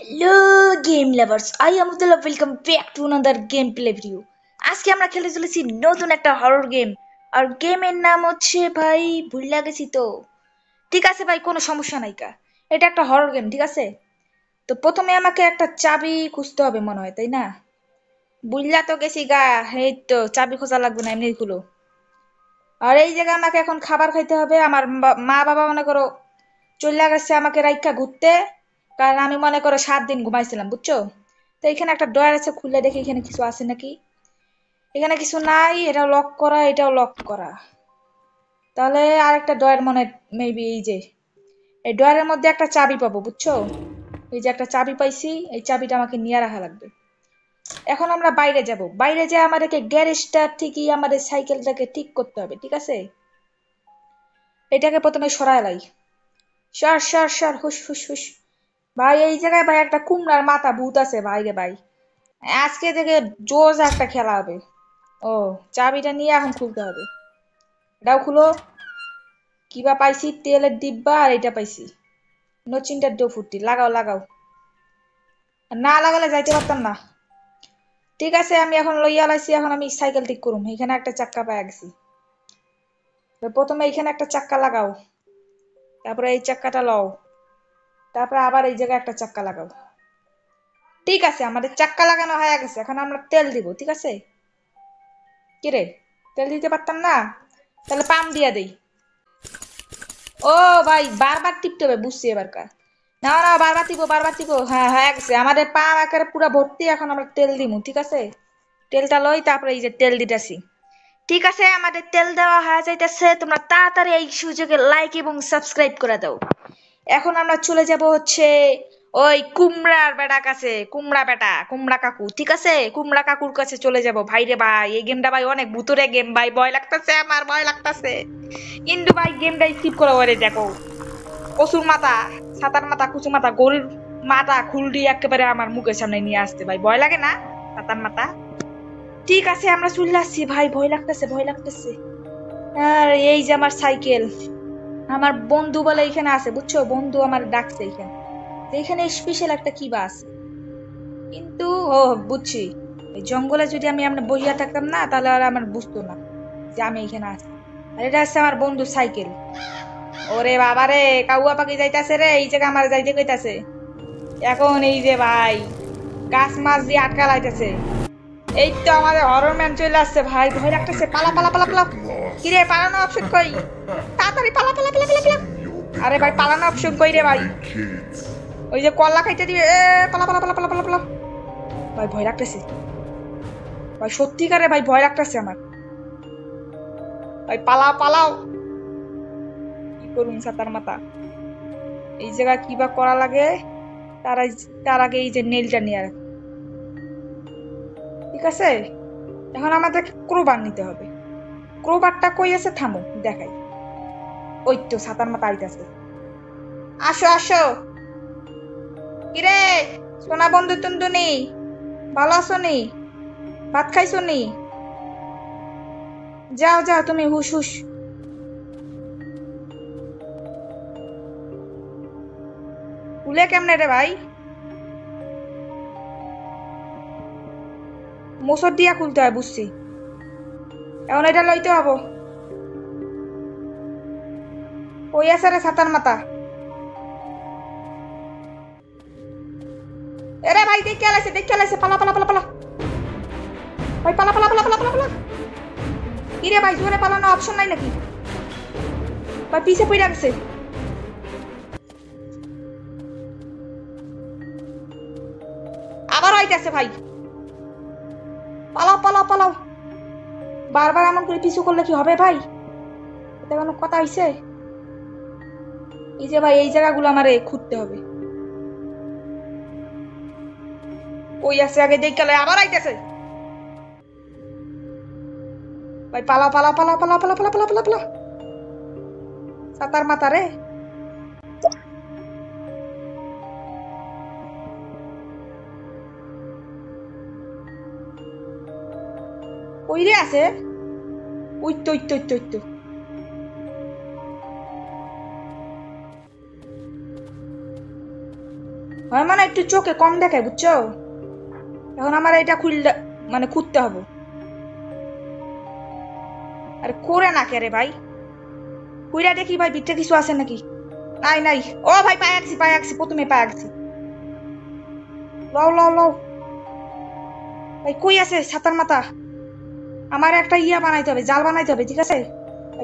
Hello game lovers, I am Abdullah. Welcome back to another game play video. আজকে আমরা খেলে চলেছি নতুন একটা হরর গেম। আর গেমের নাম হচ্ছে ভাই ভুল গেছি তো। ঠিক আছে ভাই, কোনো সমস্যা নাই কা। এটা একটা হরর গেম, ঠিক আছে। তো প্রথমে আমাকে একটা চাবি খুঁজতে হবে মনে হয়, তাই না? বুঝলা তো গেছি গা। এই তো চাবি খোঁজা লাগবে না, এমনি খুলো। আর এই জায়গায় আমাকে এখন খাবার খাইতে হবে। আমার মা বাবা মনে করো চলে গেছে আমাকে রাইখা ঘুরতে। কারণ আমি মনে করো 7 দিন ঘুমাইছিলাম, বুঝছো। তো এখানে একটা ডয়ার আছে, খুলে দেখি এখানে কিছু আছে নাকি। এখানে কিছু নাই, এটাও লক করা, এটাও লক করা। তাহলে আরেকটা ডয়ার মনে, মেবি এই যে এই ডয়ারের মধ্যে একটা চাবি পাবো, বুঝছো। এই যে একটা চাবি পাইছি, এই চাবিটা আমাকে নিয়ে রাখা লাগবে। এখন আমরা বাইরে যাব, বাইরে যেয়ে আমাদেরকে গ্যারেজটা ঠিকই আমাদের সাইকেলটাকে ঠিক করতে হবে, ঠিক আছে। এটাকে প্রথমে সরায় লাই। সর সর সর, হুস হুস হুস। ভাই এই জায়গায় ভাই একটা কুমড়ার মাথা ভূত আছে ভাই রে ভাই। আজকে থেকে জোস একটা খেলা হবে। ও, চাবিটা নিয়ে এখন খুলতে হবে। এটাও খুলো। কিবা পাইছি, তেলের ডিব্বা, আর এটা পাইছি নচিনটার ডোফুটি। লাগাও লাগাও, না লাগালে যাইতে পারতাম না। ঠিক আছে, আমি এখন লইয়া লাইছি, এখন আমি সাইকেল ঠিক করুম। এখানে একটা চাক্কা পাই গেছি। তো প্রথমে এখানে একটা চাক্কা লাগাও, তারপরে এই চাক্কাটা লও, তারপরে আবার এই জায়গায় একটা চাক্কা লাগাও। ঠিক আছে, আমাদের চাক্কা লাগানো হয়ে গেছে। এখন আমরা তেল দিব, ঠিক আছে। কিরে, তেল দিতে পারতাম না? তাহলে পাম দিয়া দেই। ও ভাই, বারবার টিপতে হবে, বুঝছি এবার কা। না না, বারবার টিপো, বারবার টিপো। হ্যাঁ হয়ে গেছে, আমাদের পাম একেবারে পুরা ভর্তি। এখন আমরা তেল দিমু, ঠিক আছে। তেলটা লই, তারপরে এই যে তেল দিতেছি। ঠিক আছে, আমাদের তেল দেওয়া হয়ে যাইতেছে। তোমরা তাড়াতাড়ি এই সুযোগে লাইক এবং সাবস্ক্রাইব করে দাও। এখন আমরা চলে যাব হচ্ছে ওই কুমড়ার বেটা কাছে। কুমড়া বেটা, কুমড়া কাকু, ঠিক আছে। কুমড়া কাকুর কাছে চলে যাব। ভাই রে ভাই, এই গেমটা ভাই অনেক ভুতুরে গেম ভাই, ভয় লাগতেছে, আমার ভয় লাগতেছে। কিন্তু ভাই গেমটা স্কিপ করে ওরে দেখো। কচুর মাথা, ছাতার মাথা, কুচু মাথা, গরুর মাথা খুলডি একেবারে আমার মুখের সামনে নিয়ে আসতে ভাই ভয় লাগে না? ছাতার মাথা। ঠিক আছে, আমরা চলে আসছি ভাই, ভয় লাগতেছে, ভয় লাগতেছে। আর এই যে আমার সাইকেল। আমার বন্ধু বলে এখানে আছে, বুঝছো। বন্ধু আমার ডাকছে এখানে, যে এখানে স্পেশাল একটা কি বা আছে। কিন্তু ও, বুঝছি। এই জঙ্গলে যদি আমি আমরা বহিয়া থাকতাম না, তাহলে আর আমার বুঝতো না যে আমি এখানে আছি। আর এটা হচ্ছে আমার বন্ধু সাইকেল। ওরে বাবা রে, কাউয়া পাখি যাইতাছে রে, এই জায়গা আমার যাইতে কইতাছে। এখন এই যে ভাই গাছ মাছ দিয়ে আটকা লাইতেছে। এই তো আমাদের হরর ম্যান চলে আসছে ভাই, ভয় লাগতেছে। পালা পালা পালা পালা। কিরে, পালানো অপশন কই? তাড়াতাড়ি পালা পালা পালা পালা পালা। আরে ভাই, পালানো অপশন কই রে ভাই? ওই যে কল্লা খাইতে দিবে। পালা পালা পালা পালা পালা পালা। ভাই ভয় লাগতেছে ভাই, সত্যিকারে ভাই ভয় লাগতেছে আমার। ভাই পালাও পালাও। কি করুন সাতার মাথা। এই জায়গা কিবা করা লাগে। তার তার আগে এই যে নেলটা নিয়ে রাখ, ঠিক আছে। এখন আমাদেরকে ক্রোবার নিতে হবে। ক্রোবারটা কই আছে, থামো দেখাই। ওই তো সাতার মাথা আইতাছে। আসো আসো। কিরে, সোনা বন্ধু টুনটুনি, ভালো আছো নি? ভাত খাইছো নি? যাও যাও তুমি, হুস হুস। খুলে কেমনে রে ভাই? মোচর দিয়া খুলতে হয়, বুঝছি। এখন এটা লইতে হবো। কই আছে রে ছাতার মাথা? এরে ভাই, দেখে আলাইছে, দেখে আলাইছে। পালা পালা পালা পালা। ভাই পালা পালা পালা পালা পালা পালা। কিরে ভাই, জোরে পালানো অপশন নাই নাকি? ভাই পিছে পড়ে গেছে। আবার আইতাছে ভাই। পালাও পালাও পালাও। বারবার এমন করে পিছু করলে কি হবে ভাই? এটা কোনো কথা হইছে? এই যে ভাই, এই জায়গাগুলো আমারে খুঁজতে হবে। ওই আছে আগে, দেখে লয়। আবার আইতাছে ভাই। পালাও পালাও পালাও পালাও পালাও পালাও পালাও পালাও পালাও। ছাতার মাথা রে। ওই রে আছে। উইতো উইতো উইতো উইতো। হয় মানে একটু চোখে কম দেখায় বুঝছো। এখন আমার এটা খুলতে মানে খুঁজতে হবে। আরে করে না কে রে ভাই, খুইরা দেখি ভাই ভিতরে কিছু আছে নাকি। নাই নাই। ও ভাই পায়ে আছি প্রথমে পায়ে আছি। লও লও লও। ভাই কই আছে ছাতার মাথা? আমার একটা ইয়া বানাইতে হবে, জাল বানাইতে হবে, ঠিক আছে?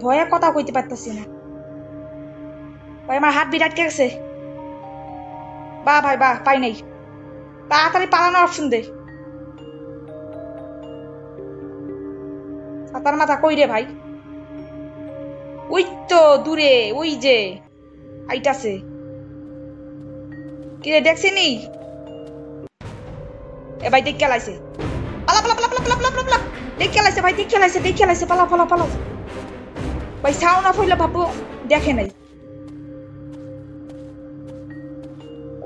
ভয়ে কথা কইতে পারতেছি না ভাই, আমার হাত বিট আটকে গেছে। বাহ ভাই বাহ, পাই নাই। তাড়াতাড়ি পালানোর অপশন দে। ছাতার মাথা কই রে ভাই? ওই তো দূরে, ওই যে আইতাছে। কি রে দেখছিনি? এ ভাই দেখ খেলাইছে। পালা পালা পালা পালা পালা পালা পালা। দেখ খেলাইছে ভাই, দেখ খেলাইছে পালা পালা পালা। ভাই সাউন্ড অফ হইলে ভাববো দেখে নাই।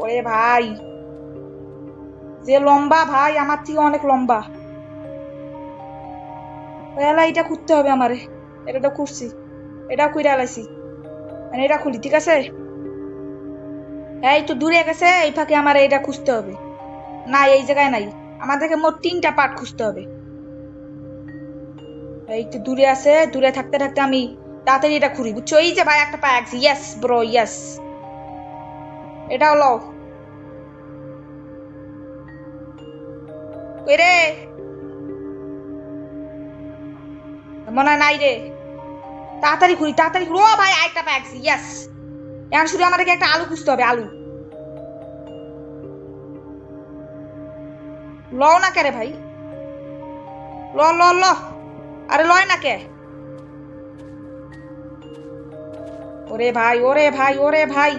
ওরে ভাই যে লম্বা ভাই, আমার থেকে অনেক লম্বা। এলা এটা খুঁজতে হবে আমারে। এটা তো খুঁজছি, এটা খুঁড়ে আলাইছি, মানে এটা খুলি, ঠিক আছে? এই তো দূরে গেছে, এই ফাঁকে আমার এটা খুঁজতে হবে। না এই জায়গায় নাই, আমাদেরকে মোট 3টা পার্ট খুঁজতে হবে। এই তো দূরে আছে, দূরে থাকতে থাকতে আমি তাড়াতাড়ি এটা খুঁড়ি, বুঝছো? এই যে ভাই একটা পায় আছি, ইয়েস ব্রো ইয়েস। এটাও লও। কই রে? মনে হয় নাই রে। তাড়াতাড়ি খুঁড়ি তাড়াতাড়ি খুঁড়ি। ও ভাই আরেকটা পায় আছি, ইয়েস। এখন শুধু আমাদেরকে একটা আলু খুঁজতে হবে, আলু। লও না কে রে ভাই? ল ল ল। আরে লয় না কে? ওরে ভাই ওরে ভাই ওরে ভাই,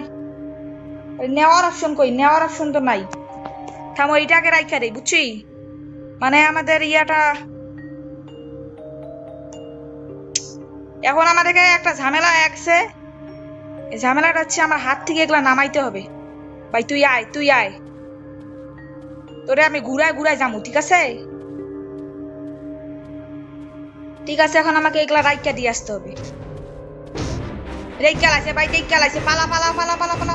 নেওয়ার অপশন কই? নেওয়ার অপশন তো নাই। থামো, এটাকে রাইখা দেই, বুঝছি? মানে আমাদের ইয়াটা এখন আমাদেরকে একটা ঝামেলা আছে। এই ঝামেলাটা হচ্ছে আমার হাত থেকে এগুলা নামাইতে হবে। ভাই তুই আয় তুই আয়, তোরে আমি ঘুরায় ঘুরায় যাবো, ঠিক আছে? ঠিক আছে, এখন আমাকে এগুলা রাইখা দিয়ে আসতে হবে। রেখা লাইছে ভাই, রেখা লাইছে, পালা পালা পালা পালা পালা।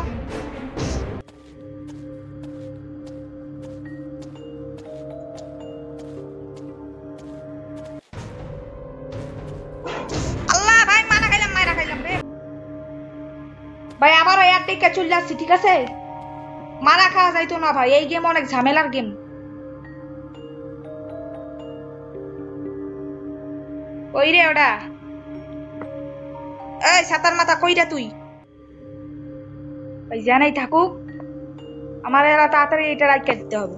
আল্লাহ ভাই মারা খাইলাম রে ভাই। আবারও এর দিকে চলে আসছি, ঠিক আছে? মারা খাওয়া যাইতো না ভাই, এই গেম অনেক ঝামেলার গেম। ওই রে ওটা। এই ছাতার মাথা কইরা তুই? ভাই জানাই থাকুক, আমার এরা তাড়াতাড়ি এটা রাইখা দিতে হবে।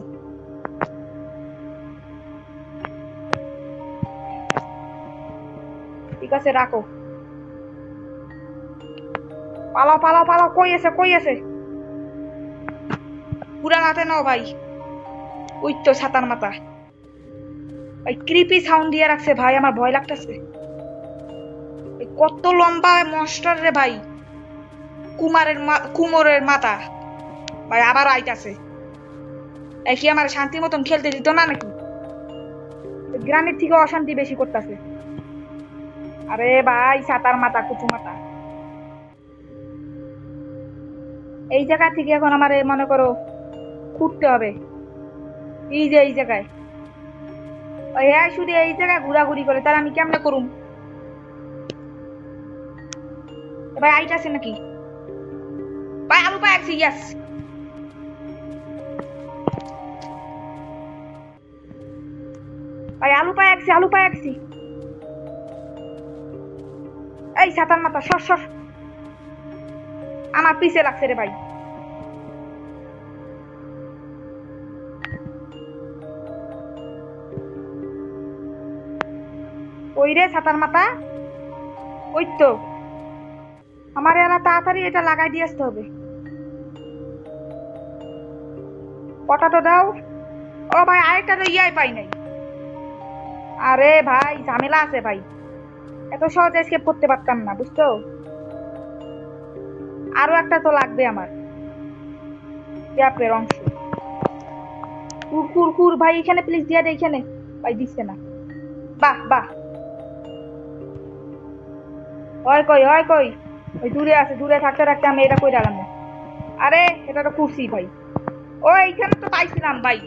ঠিক আছে রাখো। পালাও পালাও পালাও, কই আছে কই আছে? পুরা রাতে নাও ভাই। ওই তো ছাতার মাথা। ভাই ক্রিপি সাউন্ড দিয়ে রাখছে ভাই, আমার ভয় লাগতেছে। কত লম্বা মনস্টার রে ভাই, কুমোরের মাথা। ভাই আবার আইতাছে। কি আমার শান্তি মতন খেলতে দিত না নাকি? গ্রামের থেকে অশান্তি বেশি করতেছে। আরে ভাই ছাতার মাথা কুচু মাথা, এই জায়গা থেকে এখন আমার মনে করো খুঁড়তে হবে। এই যে এই জায়গায়, ওই হ্যাঁ শুধু এই জায়গায় ঘোরাঘুরি করে, তার আমি কেমনে করুম? ভাই আইতাছে নাকি? ভাই আলু পাই আছি, ইয়াস। ভাই আলু পাই আছি, আলু পাই আছি। এই ছাতার মাথা সর সর, আমার পিছে লাগছে রে ভাই। ওই রে ছাতার মাথা, ওই তো। আমার এরা তাড়াতাড়ি এটা লাগাই দিয়ে আসতে হবে। পটাটো দাও। ও ভাই আরেকটা তো ইয়াই পাই নাই। আরে ভাই ঝামেলা আছে ভাই, এত সহজে এসকেপ করতে পারতাম না, বুঝছো? আরো একটা তো লাগবে আমার ক্যাপের অংশ। কুর কুর কুর ভাই, এখানে প্লিজ দিয়া দে, এখানে। ভাই দিচ্ছে না। বাহ বাহ। হয় কই হয় কই? ওই দূরে আছে, দূরে থাকতে থাকতে আমি এটা কই ডালাম। আরে এটা তো কুরসি ভাই। ও এইখানে তো পাইছিলাম ভাই।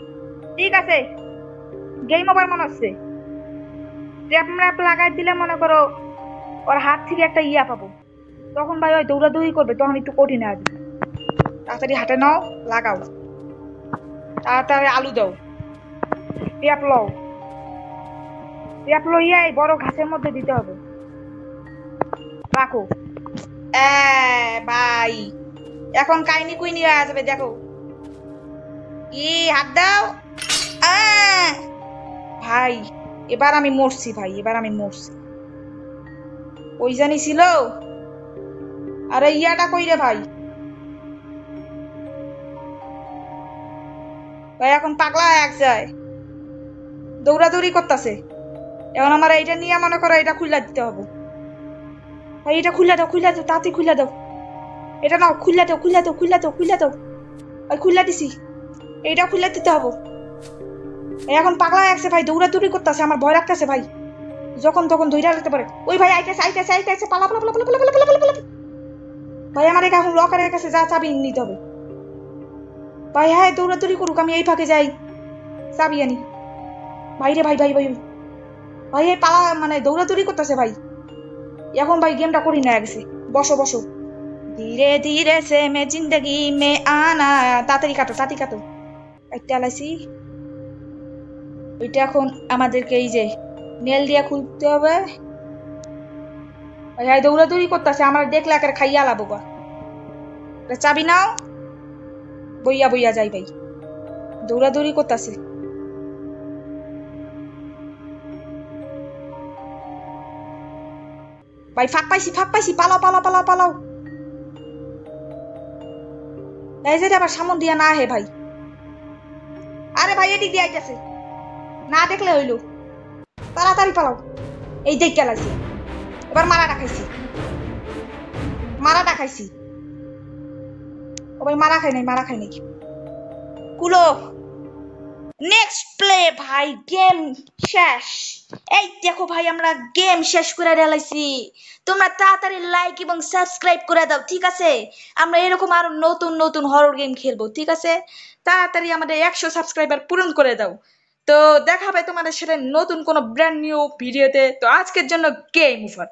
ঠিক আছে, গেম ওভার মনে হচ্ছে। ট্র্যাপ ম্যাপ লাগাই দিলে মনে করো ওর হাত থেকে একটা ইয়া পাবো, তখন ভাই ওই দৌড়াদৌড়ি করবে, তখন একটু কঠিন আসবে। তাড়াতাড়ি হাতে নাও, লাগাও, তাড়াতাড়ি আলু দাও, ট্র্যাপ লও, ট্র্যাপ লইয়া এই বড় ঘাসের মধ্যে দিতে হবে। রাখো। ভাই এখন কাহিনী কুইনি হয়ে যাবে, দেখো। কি হাত দাও। ভাই এবার আমি মরছি, ভাই এবার আমি মরছি। ওই জানি ছিল। আরে ইয়াটা কই রে ভাই? ভাই এখন পাগলা এক যায়, দৌড়াদৌড়ি করতেছে। এখন আমার এইটা নিয়ে মনে করো এটা খুলে দিতে হবে। ভাই এটা খুলে দাও, খুলে দাও, তাড়াতাড়ি খুলে দাও। এটা নাও, খুলে দাও, খুলে দাও, খুলে দাও, খুলে দাও। ভাই খুলে দিছি, এইটা খুলে দিতে হবে। এখন পাগলা একছে ভাই, দৌড়াদৌড়ি করতেছে, আমার ভয় লাগতেছে ভাই। যখন তখন ধইরা যেতে পারে। ওই ভাই আইতেছে, আইতেছে, আইতেছে, পালা পালা পালা পালা পালা পালা পালা পালা। ভাই আমার এখন লকারের কাছে যা চাবি নিতে হবে। ভাই হ্যাঁ দৌড়াদৌড়ি করুক, আমি এই ফাঁকে যাই চাবি আনি। ভাই রে ভাই, ভাই ভাই ভাই, এই পালা মানে দৌড়াদৌড়ি করতেছে ভাই। এখন ভাই গেমটা করি না গেছে। বসো বসো। ধীরে ধীরে সে মে জিন্দগি মে আনা। তাড়াতাড়ি কাটো, তাড়াতাড়ি কাটো। একটা আলাইছি। ওইটা এখন আমাদেরকে এই যে নেল দিয়া খুলতে হবে। ভাই হ্যাঁ দৌড়াদৌড়ি করতেছে, আমার দেখলে একের খাইয়া লাবো বা। চাবি নাও, বইয়া বইয়া যাই ভাই, দৌড়াদৌড়ি করতেছে। ভাই ফাঁক পাইছি, ফাঁক পাইছি, পালাও পালাও পালাও পালাও। এই যে আবার সামন দিয়া না হে ভাই। আরে ভাই এদিক দিয়ে আইতেছে, না দেখলে হইলো। তাড়াতাড়ি পালাও। এই দেখ গেলাইছি, এবার মারা খাইছি, মারা খাইছি। ও ভাই মারা খাই নাই, মারা খাই নাই। কুলো, নেক্সট প্লে ভাই, গেম শেষ। এই দেখো ভাই আমরা গেম শেষ করে রেলাইছি। তোমরা তাড়াতাড়ি লাইক এবং সাবস্ক্রাইব করে দাও, ঠিক আছে? আমরা এরকম আরো নতুন নতুন হরর গেম খেলবো, ঠিক আছে? তাড়াতাড়ি আমাদের 100 সাবস্ক্রাইবার পূরণ করে দাও। তো দেখা হবে তোমাদের সাথে নতুন কোনো ব্র্যান্ড নিউ ভিডিওতে। তো আজকের জন্য গেম ওভার।